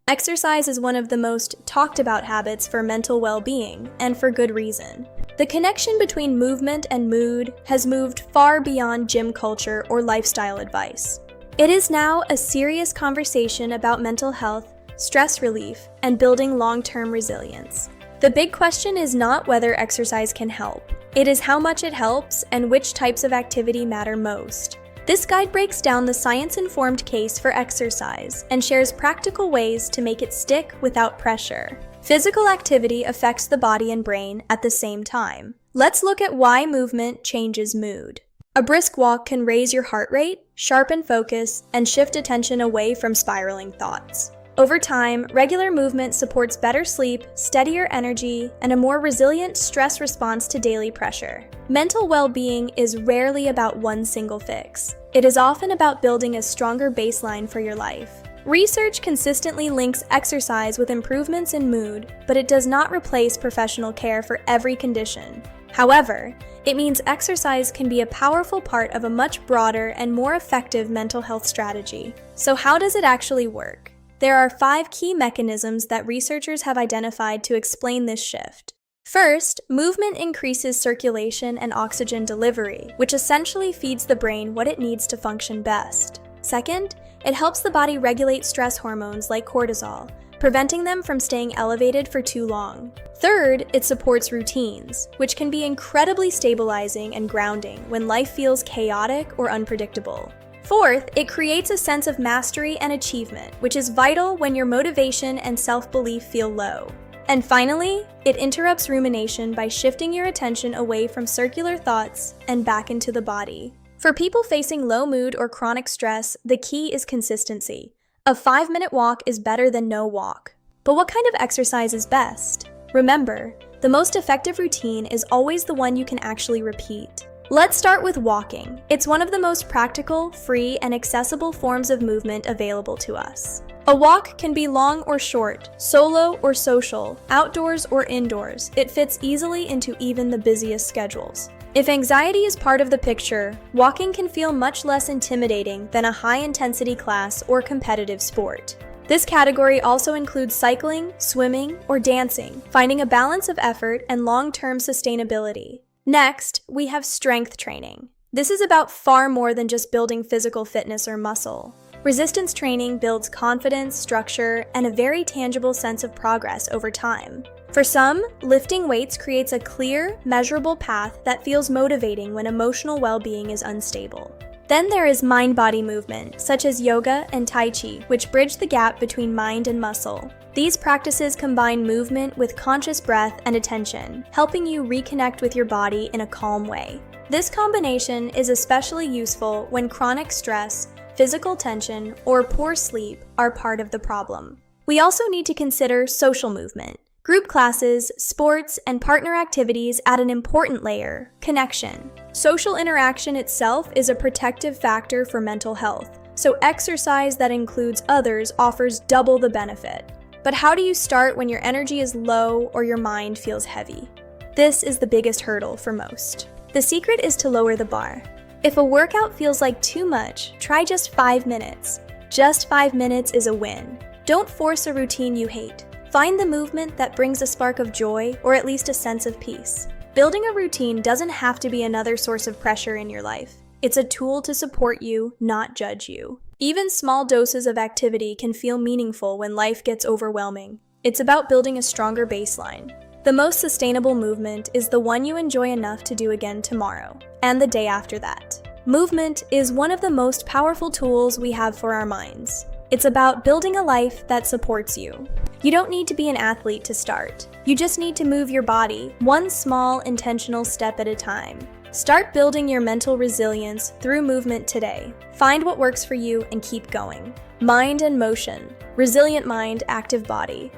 Exercise is one of the most talked about habits for mental well-being, and for good reason. The connection between movement and mood has moved far beyond gym culture or lifestyle advice. It is now a serious conversation about mental health, stress relief, and building long-term resilience. The big question is not whether exercise can help. It is how much it helps and which types of activity matter most. This guide breaks down the science-informed case for exercise and shares practical ways to make it stick without pressure. Physical activity affects the body and brain at the same time. Let's look at why movement changes mood. A brisk walk can raise your heart rate, sharpen focus, and shift attention away from spiraling thoughts. Over time, regular movement supports better sleep, steadier energy, and a more resilient stress response to daily pressure. Mental well-being is rarely about one single fix. It is often about building a stronger baseline for your life. Research consistently links exercise with improvements in mood, but it does not replace professional care for every condition. However, it means exercise can be a powerful part of a much broader and more effective mental health strategy. So how does it actually work? There are 5 key mechanisms that researchers have identified to explain this shift. First, movement increases circulation and oxygen delivery, which essentially feeds the brain what it needs to function best. Second, it helps the body regulate stress hormones like cortisol, preventing them from staying elevated for too long. Third, it supports routines, which can be incredibly stabilizing and grounding when life feels chaotic or unpredictable. Fourth, it creates a sense of mastery and achievement, which is vital when your motivation and self-belief feel low. And finally, it interrupts rumination by shifting your attention away from circular thoughts and back into the body. For people facing low mood or chronic stress, the key is consistency. A 5-minute walk is better than no walk. But what kind of exercise is best? Remember, the most effective routine is always the one you can actually repeat. Let's start with walking. It's one of the most practical, free, and accessible forms of movement available to us. A walk can be long or short, solo or social, outdoors or indoors. It fits easily into even the busiest schedules. If anxiety is part of the picture, walking can feel much less intimidating than a high-intensity class or competitive sport. This category also includes cycling, swimming, or dancing, finding a balance of effort and long-term sustainability. Next, we have strength training. This is about far more than just building physical fitness or muscle. Resistance training builds confidence, structure, and a very tangible sense of progress over time. For some, lifting weights creates a clear, measurable path that feels motivating when emotional well-being is unstable. Then there is mind-body movement, such as yoga and tai chi, which bridge the gap between mind and muscle. These practices combine movement with conscious breath and attention, helping you reconnect with your body in a calm way. This combination is especially useful when chronic stress, physical tension, or poor sleep are part of the problem. We also need to consider social movement. Group classes, sports, and partner activities add an important layer: connection. Social interaction itself is a protective factor for mental health, so exercise that includes others offers double the benefit. But how do you start when your energy is low or your mind feels heavy? This is the biggest hurdle for most. The secret is to lower the bar. If a workout feels like too much, try just 5 minutes. Just 5 minutes is a win. Don't force a routine you hate. Find the movement that brings a spark of joy or at least a sense of peace. Building a routine doesn't have to be another source of pressure in your life. It's a tool to support you, not judge you. Even small doses of activity can feel meaningful when life gets overwhelming. It's about building a stronger baseline. The most sustainable movement is the one you enjoy enough to do again tomorrow, and the day after that. Movement is one of the most powerful tools we have for our minds. It's about building a life that supports you. You don't need to be an athlete to start. You just need to move your body, one small, intentional step at a time. Start building your mental resilience through movement today. Find what works for you and keep going. Mind and motion. Resilient mind, active body.